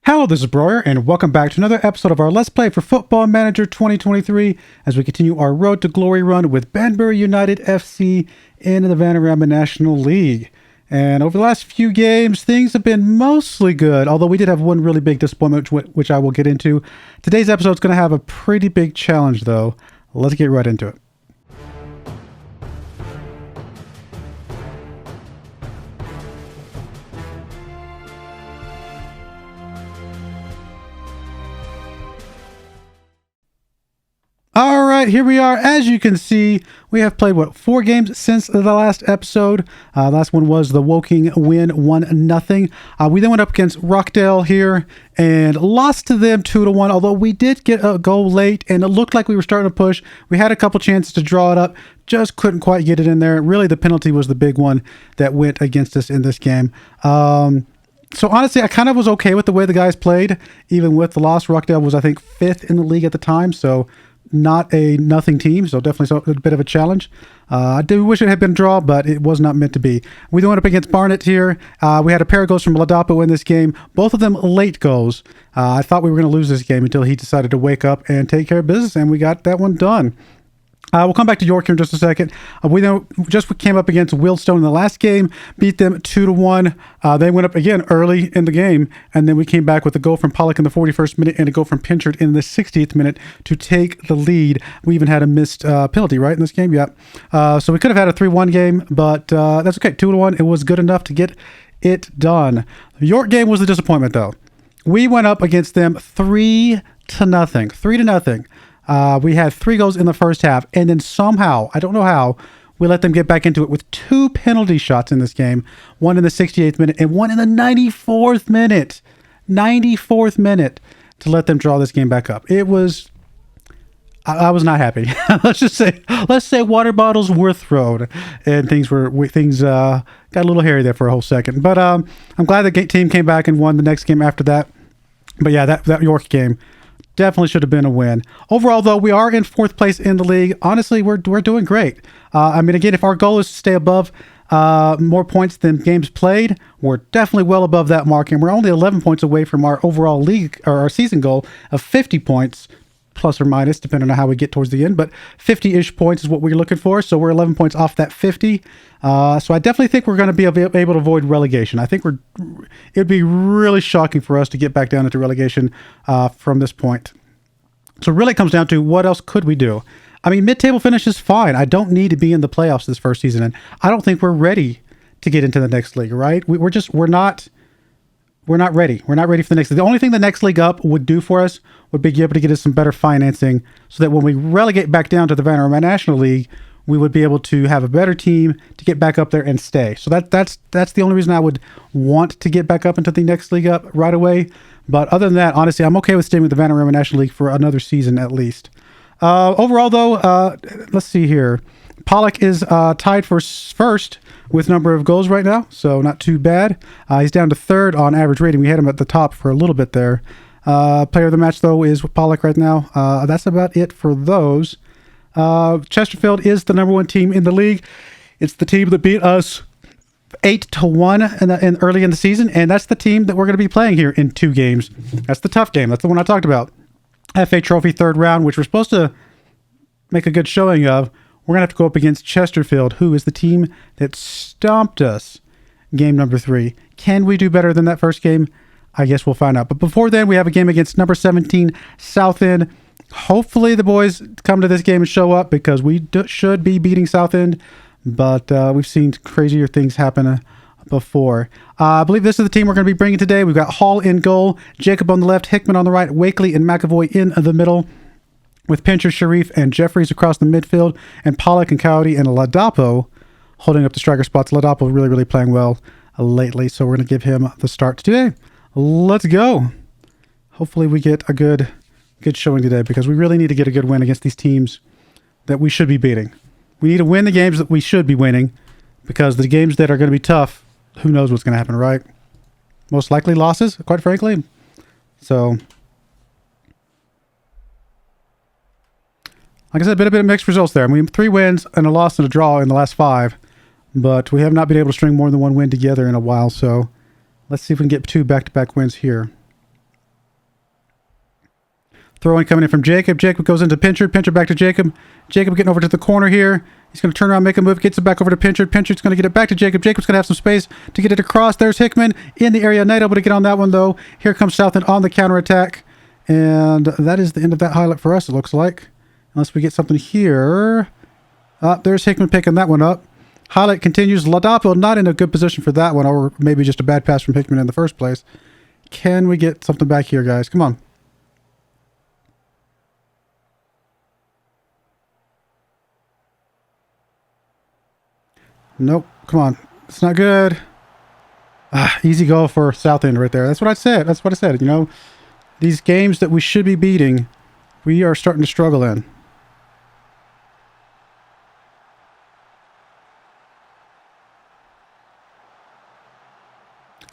Hello, this is Broyar, and welcome back to another episode of our Let's Play for Football Manager 2023 as we continue our Road to Glory run with Banbury United F.C. in the Vanarama National League. And over the last few games, things have been mostly good, although we did have one really big disappointment, which I will get into. Today's episode is going to have a pretty big challenge, though. Let's get right into it. All right, here we are. As you can see, we have played, 4 games since the last episode. Last one was the Woking win 1-0. We then went up against Rockdale here and lost to them 2-1, although we did get a goal late and it looked like we were starting to push. We had a couple chances to draw it up, just couldn't quite get it in there. Really, the penalty was the big one that went against us in this game. So honestly, I kind of was okay with the way the guys played, even with the loss. Rockdale was, I think, 5th in the league at the time, so not a nothing team, so definitely a bit of a challenge. I do wish it had been a draw, but it was not meant to be. We then went up against Barnet here. We had a pair of goals from Ladapo in this game, both of them late goals. I thought we were going to lose this game until he decided to wake up and take care of business, and we got that one done. We'll come back to York here in just a second. We then just came up against Wildstone in the last game, beat them 2-1. They went up again early in the game, and then we came back with a goal from Pollock in the 41st minute and a goal from Pinchard in the 60th minute to take the lead. We even had a missed penalty, right, in this game? Yeah. So we could have had a 3-1 game, but that's okay. 2-1, it was good enough to get it done. The York game was the disappointment, though. We went up against them 3-0. 3-0. We had 3 goals in the first half, and then somehow, I don't know how, we let them get back into it with 2 penalty shots in this game. One in the 68th minute and one in the 94th minute. 94th minute to let them draw this game back up. It was... I was not happy. Let's say water bottles were thrown, and things got a little hairy there for a whole second. But I'm glad the team came back and won the next game after that. But yeah, that York game definitely should have been a win. Overall, though, we are in 4th place in the league. Honestly, we're doing great. I mean, again, if our goal is to stay above more points than games played, we're definitely well above that mark, and we're only 11 points away from our overall league or our season goal of 50 points, plus or minus, depending on how we get towards the end. But 50-ish points is what we're looking for, so we're 11 points off that 50. So I definitely think we're going to be able to avoid relegation. I think it'd be really shocking for us to get back down into relegation from this point. So really it comes down to what else could we do? I mean, mid-table finish is fine. I don't need to be in the playoffs this first season, and I don't think we're ready to get into the next league, right? We're not ready. We're not ready for the next league. The only thing the next league up would do for us would be able to get us some better financing so that when we relegate back down to the Vanarama National League, we would be able to have a better team to get back up there and stay. So that's the only reason I would want to get back up into the next league up right away. But other than that, honestly, I'm okay with staying with the Vanarama National League for another season at least. Overall, though, let's see here. Pollock is tied for first with number of goals right now, so not too bad. He's down to 3rd on average rating. We had him at the top for a little bit there. Player of the match, though, is Pollock right now. That's about it for those. Chesterfield is the number 1 team in the league. It's the team that beat us 8-1 in early in the season, and that's the team that we're going to be playing here in 2 games. That's the tough game. That's the one I talked about. FA Trophy 3rd round, which we're supposed to make a good showing of. We're going to have to go up against Chesterfield, who is the team that stomped us game number 3. Can we do better than that first game? I guess we'll find out. But before then, we have a game against number 17, Southend. Hopefully the boys come to this game and show up because we should be beating Southend, but we've seen crazier things happen before. I believe this is the team we're going to be bringing today. We've got Hall in goal, Jacob on the left, Hickman on the right, Wakely and McAvoy in the middle, with Pincher, Sharif, and Jeffries across the midfield, and Pollock and Coyote and Ladapo holding up the striker spots. Ladapo really playing well lately, so we're going to give him the start today. Let's go. Hopefully we get a good showing today because we really need to get a good win against these teams that we should be beating. We need to win the games that we should be winning because the games that are going to be tough, who knows what's going to happen, right? Most likely losses, quite frankly. So, like I said, a bit of mixed results there. I mean, 3 wins and a loss and a draw in the last 5, but we have not been able to string more than 1 win together in a while, so let's see if we can get 2 back-to-back wins here. Throw in coming in from Jacob. Jacob goes into Pinchard. Pinchard back to Jacob. Jacob getting over to the corner here. He's going to turn around, make a move, gets it back over to Pinchard. Pinchard's going to get it back to Jacob. Jacob's going to have some space to get it across. There's Hickman in the area. Not able to get on that one, though. Here comes Southend on the counterattack. And that is the end of that highlight for us, it looks like. Unless we get something here. There's Hickman picking that one up. Highlight continues. Ladapo not in a good position for that one, or maybe just a bad pass from Hickman in the first place. Can we get something back here, guys? Come on. Nope. Come on. It's not good. Easy goal for Southend right there. That's what I said. That's what I said. You know, these games that we should be beating, we are starting to struggle in.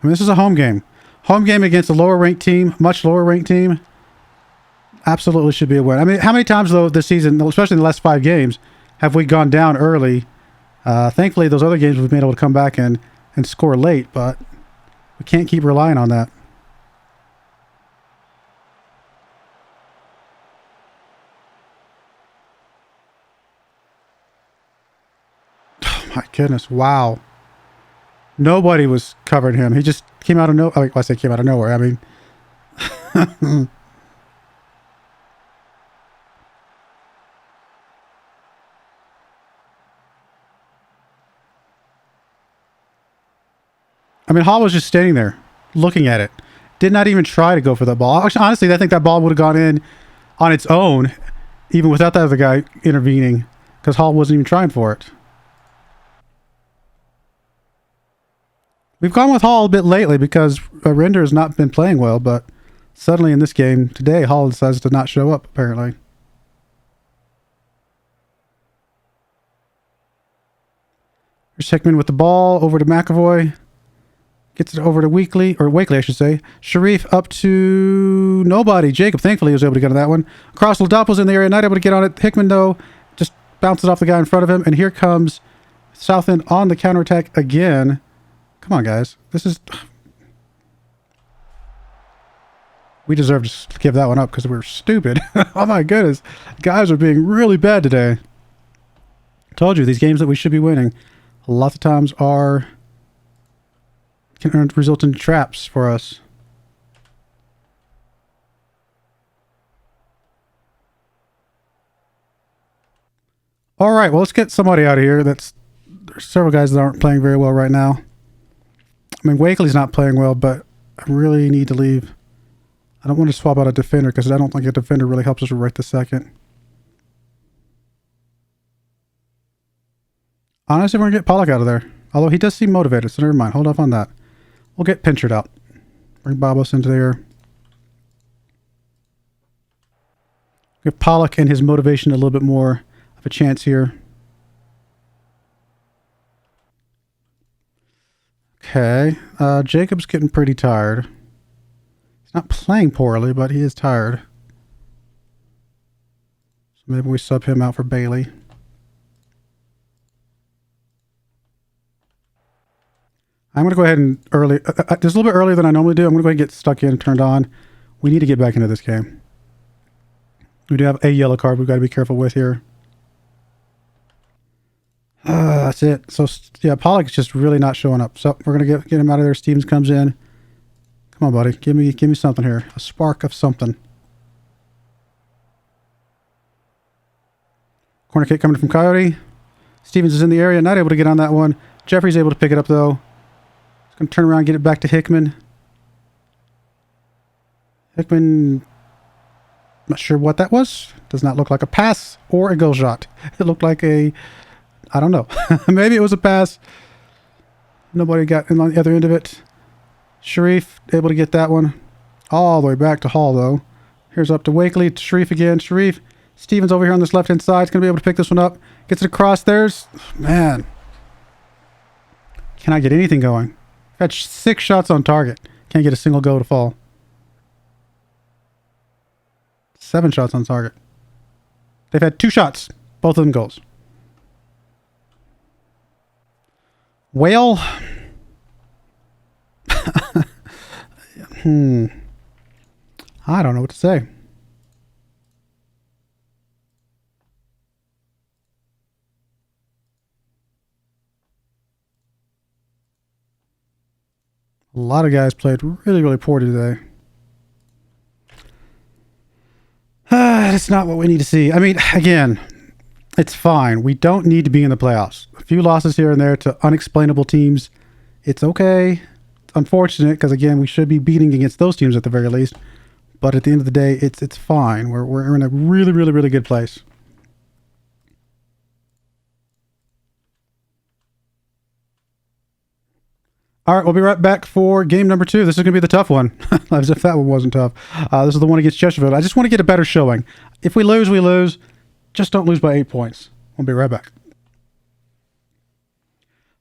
I mean, this is a home game. Home game against a lower-ranked team, much lower-ranked team. Absolutely should be a win. I mean, how many times, though, this season, especially in the last 5 games, have we gone down early? Thankfully, those other games we've been able to come back and score late, but we can't keep relying on that. Oh, my goodness. Wow. Nobody was covering him. He just came out of nowhere. Well, I say came out of nowhere. I mean... I mean, Hall was just standing there, looking at it. Did not even try to go for that ball. Actually, honestly, I think that ball would have gone in on its own, even without that other guy intervening, because Hall wasn't even trying for it. We've gone with Hall a bit lately because Render has not been playing well, but suddenly in this game today, Hall decides to not show up, apparently. Here's Hickman with the ball over to McAvoy. Gets it over to Wakely, I should say. Sharif up to nobody. Jacob, thankfully, was able to get on that one. Across, Ladapo's in the area, not able to get on it. Hickman, though, just bounces off the guy in front of him. And here comes Southend on the counterattack again. Come on, guys. This is... We deserve to give that one up because we're stupid. Oh, my goodness. Guys are being really bad today. Told you, these games that we should be winning, lots of times can result in traps for us. All right, well, let's get somebody out of here. There's several guys that aren't playing very well right now. I mean, Wakely's not playing well, but I really need to leave. I don't want to swap out a defender because I don't think a defender really helps us right this second. Honestly, we're going to get Pollock out of there. Although he does seem motivated, so never mind. Hold off on that. We'll get Pinchard out. Bring Babos into there. Give Pollock and his motivation a little bit more of a chance here. Okay. Jacob's getting pretty tired. He's not playing poorly, but he is tired. So maybe we sub him out for Bailey. I'm going to go ahead and early, just a little bit earlier than I normally do. I'm going to go ahead and get stuck in and turned on. We need to get back into this game. We do have a yellow card we've got to be careful with here. That's it. So, yeah, Pollock's just really not showing up. So we're going to get him out of there. Stevens comes in. Come on, buddy. Give me something here. A spark of something. Corner kick coming from Coyote. Stevens is in the area. Not able to get on that one. Jeffrey's able to pick it up, though. Going to turn around and get it back to Hickman. Hickman, not sure what that was. Does not look like a pass or a goal shot. It looked like a, I don't know. Maybe it was a pass. Nobody got in on the other end of it. Sharif able to get that one. All the way back to Hall, though. Here's up to Wakely. To Sharif again. Sharif. Stevens over here on this left-hand side. He's going to be able to pick this one up. Gets it across. There's, man. Can I get anything going? Got 6 shots on target. Can't get a single go to fall. 7 shots on target. They've had 2 shots. Both of them goals. Well. I don't know what to say. A lot of guys played really, really poor today. It's not what we need to see. I mean, again, it's fine. We don't need to be in the playoffs. A few losses here and there to unexplainable teams. It's okay. It's unfortunate because, again, we should be beating against those teams at the very least. But at the end of the day, it's fine. We're in a really, really, really good place. All right, we'll be right back for game number 2. This is going to be the tough one, as if that one wasn't tough. This is the one against Chesterfield. I just want to get a better showing. If we lose, we lose. Just don't lose by 8 points. We'll be right back.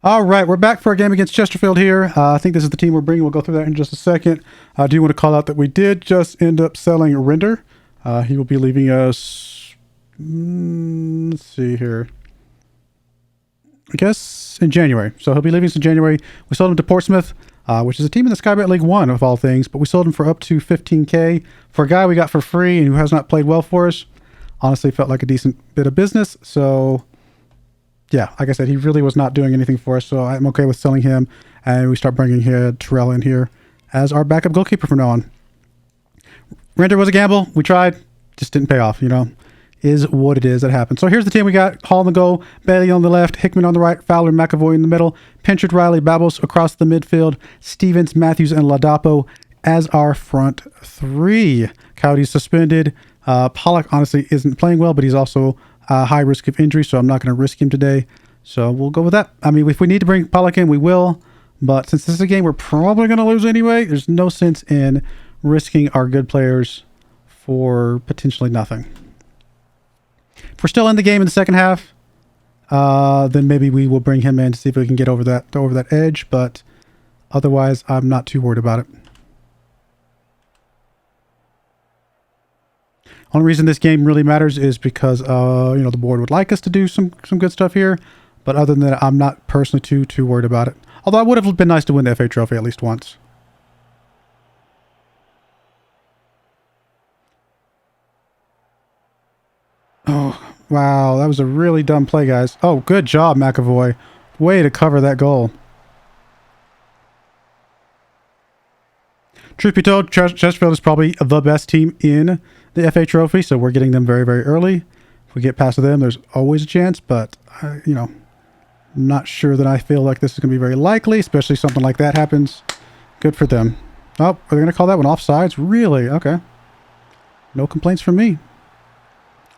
All right, we're back for a game against Chesterfield here. I think this is the team we're bringing. We'll go through that in just a second. I do want to call out that we did just end up selling Render. He will be leaving us, let's see here, I guess in January. So he'll be leaving us in January. We sold him to Portsmouth, which is a team in the Skybet League 1 of all things, but we sold him for up to $15K for a guy we got for free and who has not played well for us. Honestly, felt like a decent bit of business. So yeah, like I said, he really was not doing anything for us. So I'm okay with selling him, and we start bringing Terrell in here as our backup goalkeeper from now on. Render was a gamble. We tried, just didn't pay off, you know. Is what it is. That happens. So here's the team we got. Hall on the goal, Bailey on the left, Hickman on the right, Fowler, McAvoy in the middle, Pinchard, Riley, Babos across the midfield, Stevens, Matthews, and Ladapo as our front three. Coyote's suspended. Pollock honestly isn't playing well, but he's also high risk of injury, so I'm not going to risk him today. So we'll go with that. I mean, if we need to bring Pollock in, we will. But since this is a game we're probably going to lose anyway, there's no sense in risking our good players for potentially nothing. If we're still in the game in the second half, then maybe we will bring him in to see if we can get over that edge. But otherwise, I'm not too worried about it. Only reason this game really matters is because the board would like us to do some good stuff here. But other than that, I'm not personally too worried about it. Although it would have been nice to win the FA Trophy at least once. Oh, wow. That was a really dumb play, guys. Oh, good job, McAvoy. Way to cover that goal. Truth be told, Chesterfield is probably the best team in the FA Trophy, so we're getting them very, very early. If we get past them, there's always a chance, but, I'm not sure that I feel like this is going to be very likely, especially something like that happens. Good for them. Oh, are they going to call that one offsides? Really? Okay. No complaints from me.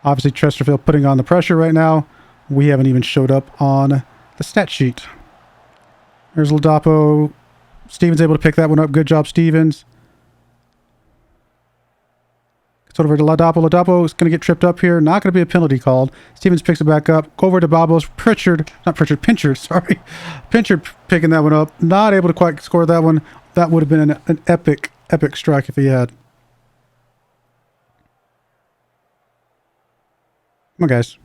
Obviously, Chesterfield putting on the pressure right now. We haven't even showed up on the stat sheet. There's Ladapo. Stevens able to pick that one up. Good job, Stevens. It's over to Ladapo. Ladapo is going to get tripped up here. Not going to be a penalty called. Stevens picks it back up. Go over to Babos. Pinchard, sorry. Pinchard picking that one up. Not able to quite score that one. That would have been an epic strike if he had. Come on, guys.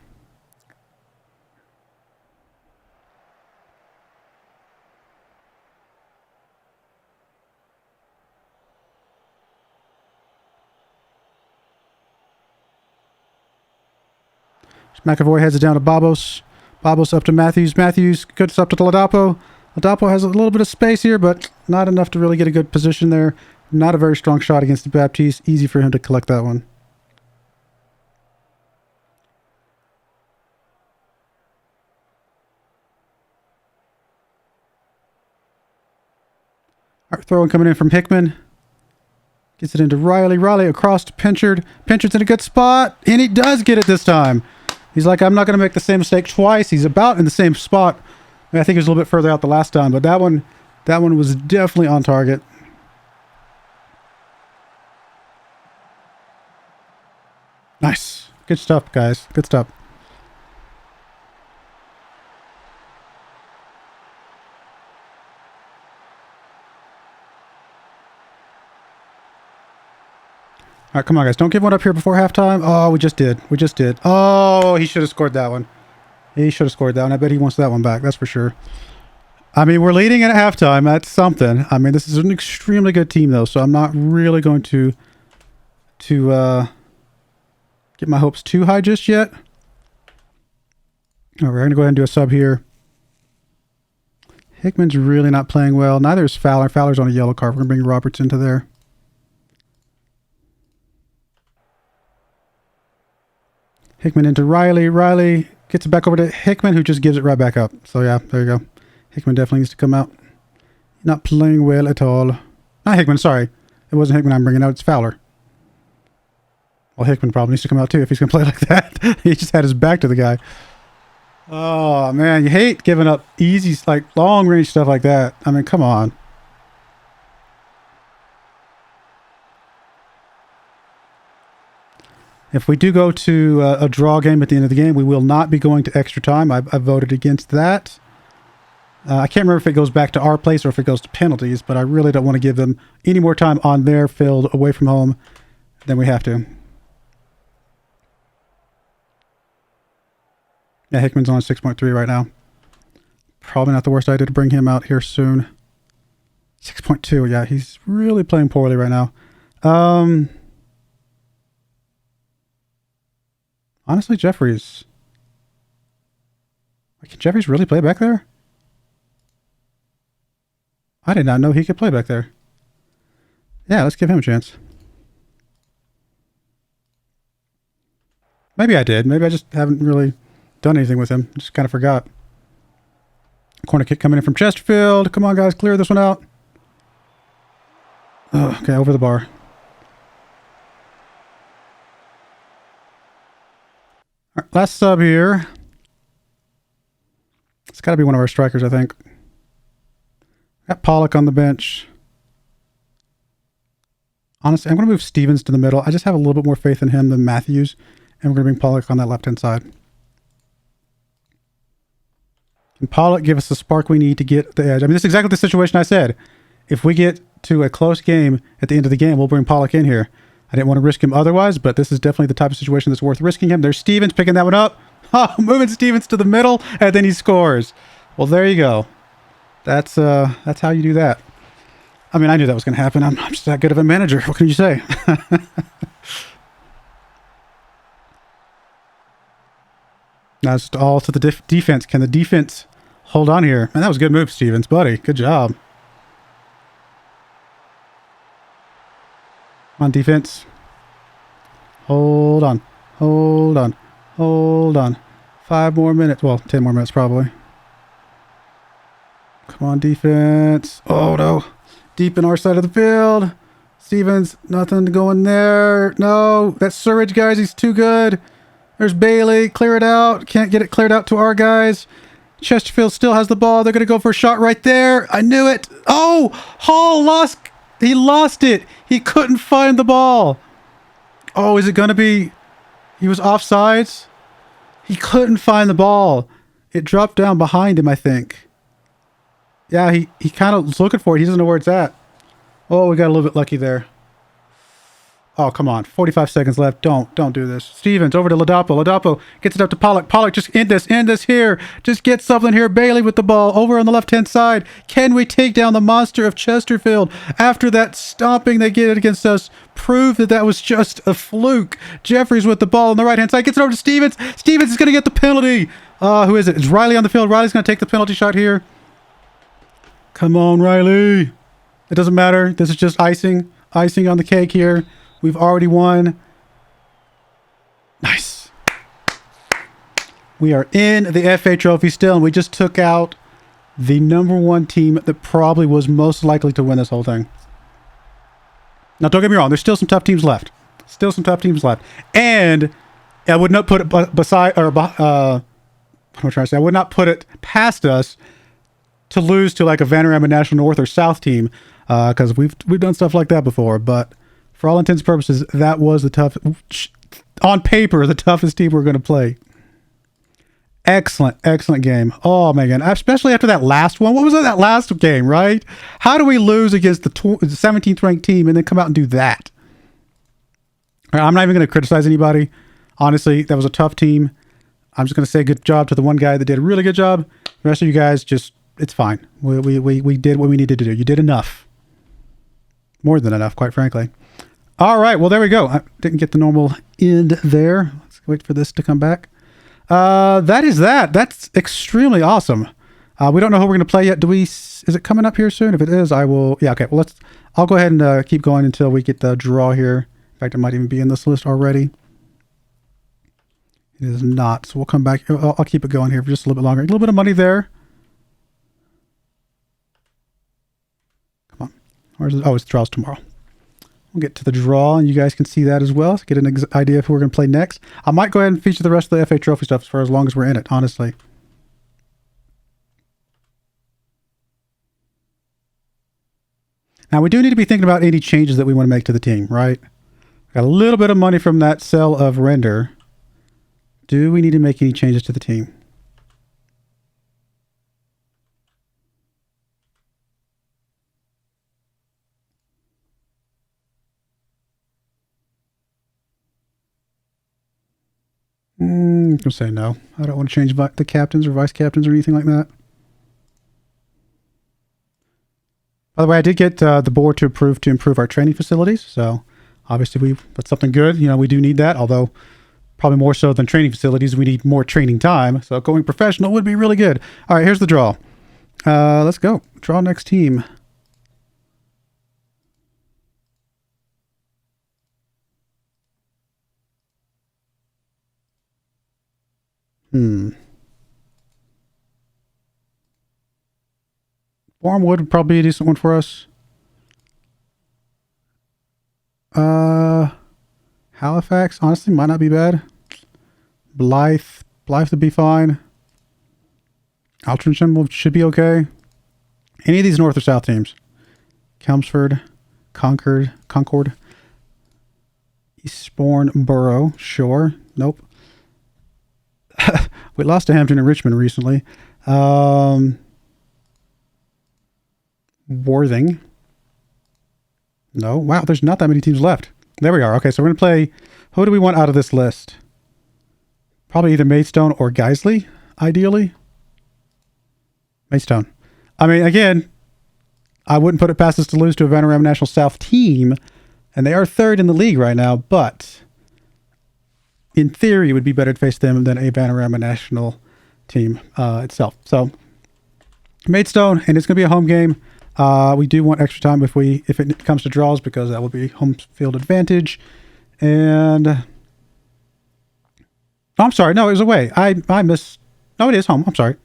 McAvoy heads it down to Babos. Babos up to Matthews. Matthews gets up to Ladapo. Ladapo has a little bit of space here, but not enough to really get a good position there. Not a very strong shot against the Baptiste. Easy for him to collect that one. All right, throwing coming in from Hickman. Gets it into Riley. Riley across to Pinchard. Pinchard's in a good spot, and he does get it this time. He's like, I'm not going to make the same mistake twice. He's about in the same spot. I think he was a little bit further out the last time, but that one was definitely on target. Nice. Good stuff, guys. Good stuff. All right, come on, guys. Don't give one up here before halftime. Oh, we just did. Oh, he should have scored that one. He should have scored that one. I bet he wants that one back. That's for sure. I mean, we're leading at halftime. That's something. I mean, this is an extremely good team, though, so I'm not really going to get my hopes too high just yet. All right, we're going to go ahead and do a sub here. Hickman's really not playing well. Neither is Fowler. Fowler's on a yellow card. We're going to bring Roberts into there. Hickman into Riley. Riley gets it back over to Hickman, who just gives it right back up. So, yeah, there you go. Hickman definitely needs to come out. Not playing well at all. Not Hickman, sorry. It wasn't Hickman I'm bringing out. It's Fowler. Well, Hickman probably needs to come out, too, if he's going to play like that. He just had his back to the guy. Oh, man. You hate giving up easy, like, long-range stuff like that. I mean, come on. If we do go to a draw game at the end of the game, we will not be going to extra time. I voted against that. I can't remember if it goes back to our place or if it goes to penalties, but I really don't want to give them any more time on their field away from home than we have to. Yeah, Hickman's on 6.3 right now. Probably not the worst idea to bring him out here soon. 6.2, yeah, he's really playing poorly right now. Honestly, Jeffries. Can Jeffries really play back there? I did not know he could play back there. Yeah, let's give him a chance. Maybe I did. Maybe I just haven't really done anything with him. Just kind of forgot. Corner kick coming in from Chesterfield. Come on, guys. Clear this one out. Oh, okay, over the bar. All right, last sub here. It's got to be one of our strikers, I think. Got Pollock on the bench. Honestly, I'm going to move Stevens to the middle. I just have a little bit more faith in him than Matthews. And we're going to bring Pollock on that left-hand side. Can Pollock give us the spark we need to get the edge? I mean, this is exactly the situation I said. If we get to a close game at the end of the game, we'll bring Pollock in here. I didn't want to risk him otherwise, but this is definitely the type of situation that's worth risking him. There's Stevens picking that one up. Oh, moving Stevens to the middle, and then he scores. Well, there you go. That's how you do that. I mean, I knew that was going to happen. I'm just that good of a manager. What can you say? Now it's all to the defense. Can the defense hold on here? Man, that was a good move, Stevens, buddy. Good job. Come on, defense. Hold on. Hold on. Hold on. 5 more minutes. Well, 10 more minutes probably. Come on, defense. Oh, no. Deep in our side of the field. Stevens, nothing going there. No, that Surridge, guys, he's too good. There's Bailey. Clear it out. Can't get it cleared out to our guys. Chesterfield still has the ball. They're going to go for a shot right there. I knew it. Oh, Hall lost. He lost it. He couldn't find the ball. Oh, is it going to be... He was offsides? He couldn't find the ball. It dropped down behind him, I think. Yeah, he kind of was looking for it. He doesn't know where it's at. Oh, we got a little bit lucky there. Oh, come on. 45 seconds left. Don't do this. Stevens over to Ladapo. Ladapo gets it up to Pollock. Pollock, just end this here. Just get something here. Bailey with the ball over on the left-hand side. Can we take down the monster of Chesterfield after that stomping they get against us? Prove that was just a fluke. Jeffries with the ball on the right-hand side. Gets it over to Stevens. Stevens is going to get the penalty. Who is it? It's Riley on the field. Riley's going to take the penalty shot here. Come on, Riley. It doesn't matter. This is just icing. Icing on the cake here. We've already won. Nice. We are in the FA Trophy still, and we just took out the #1 team that probably was most likely to win this whole thing. Now, don't get me wrong. There's still some tough teams left. Still some tough teams left. And I would not put it beside, or what am I trying to say? I would not put it past us to lose to like a Vanarama National North or South team, because we've done stuff like that before. But for all intents and purposes, that was the tough, on paper, the toughest team we're going to play. Excellent, excellent game. Oh, man, especially after that last one. What was that last game, right? How do we lose against the 17th ranked team and then come out and do that? I'm not even going to criticize anybody. Honestly, that was a tough team. I'm just going to say good job to the one guy that did a really good job. The rest of you guys, just, it's fine. We did what we needed to do. You did enough. More than enough, quite frankly. All right, well, there we go. I didn't get the normal end there. Let's wait for this to come back. That is that. That's extremely awesome. We don't know who we're going to play yet. Is it coming up here soon? If it is, I will. Yeah, okay. Well, I'll go ahead and keep going until we get the draw here. In fact, it might even be in this list already. It is not. So we'll come back. I'll keep it going here for just a little bit longer. A little bit of money there. Come on. Where's it? Oh, it's draws tomorrow. We'll get to the draw, and you guys can see that as well. So get an idea of who we're going to play next. I might go ahead and feature the rest of the FA Trophy stuff for as long as we're in it, honestly. Now, we do need to be thinking about any changes that we want to make to the team, right? Got a little bit of money from that sale of render. Do we need to make any changes to the team? I'm going to say no. I don't want to change the captains or vice captains or anything like that. By the way, I did get the board to improve our training facilities. So obviously that's something good. You know, we do need that, although probably more so than training facilities, we need more training time. So going professional would be really good. All right, here's the draw. Let's go. Draw next team. Wormwood would probably be a decent one for us. Halifax, honestly, might not be bad. Blythe would be fine. Altrincham should be okay. Any of these north or south teams. Chelmsford, Concord, Eastbourne, Borough, sure. Nope. We lost to Hampton and Richmond recently. Worthing. No. Wow, there's not that many teams left. There we are. Okay, so we're going to play... Who do we want out of this list? Probably either Maidstone or Guiseley, ideally. Maidstone. I mean, again, I wouldn't put it past us to lose to a Vanarama National South team, and they are third in the league right now, but in theory, it would be better to face them than a Vanarama National team itself. So, Maidstone, and it's going to be a home game. We do want extra time if it comes to draws, because that will be home field advantage. And oh, I'm sorry, no, it was away. I missed. No, it is home. I'm sorry.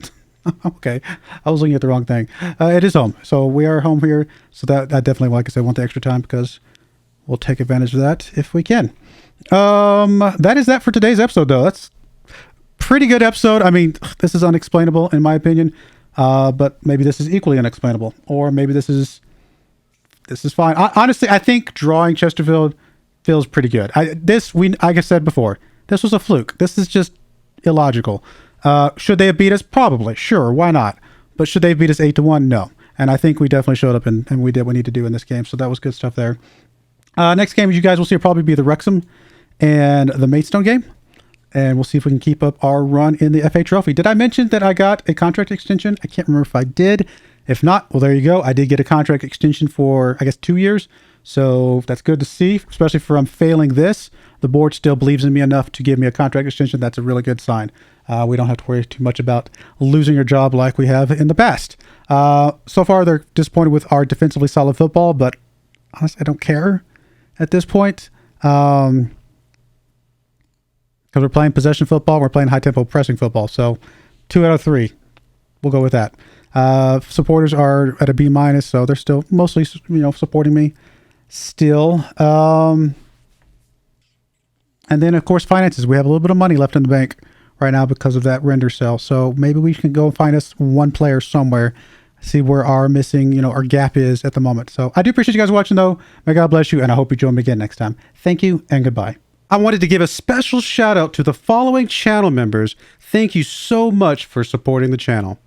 Okay, I was looking at the wrong thing. It is home, so we are home here. So that definitely, like I said, want the extra time, because we'll take advantage of that if we can. That is that for today's episode, though. That's pretty good episode. I mean, this is unexplainable in my opinion. But maybe this is equally unexplainable, or maybe this is fine. Honestly, I think drawing Chesterfield feels pretty good. Like I said before, this was a fluke. This is just illogical. Should they have beat us? Probably. Sure. Why not? But should they have beat us 8-1? No. And I think we definitely showed up and we did what we need to do in this game. So that was good stuff there. Next game, as you guys will see, will probably be the Wrexham and the Maidstone game. And we'll see if we can keep up our run in the FA Trophy. Did I mention that I got a contract extension? I can't remember if I did. If not, well, there you go. I did get a contract extension for, I guess, 2 years. So that's good to see, especially for I'm failing this. The board still believes in me enough to give me a contract extension. That's a really good sign. We don't have to worry too much about losing your job like we have in the past. So far, they're disappointed with our defensively solid football, but honestly, I don't care at this point. Because we're playing possession football, we're playing high-tempo pressing football. So 2 out of 3. We'll go with that. Supporters are at a B-, so they're still mostly, supporting me still. And then, of course, finances. We have a little bit of money left in the bank right now because of that render sale. So maybe we can go and find us one player somewhere, see where our missing, our gap is at the moment. So I do appreciate you guys watching, though. May God bless you, and I hope you join me again next time. Thank you, and goodbye. I wanted to give a special shout out to the following channel members. Thank you so much for supporting the channel.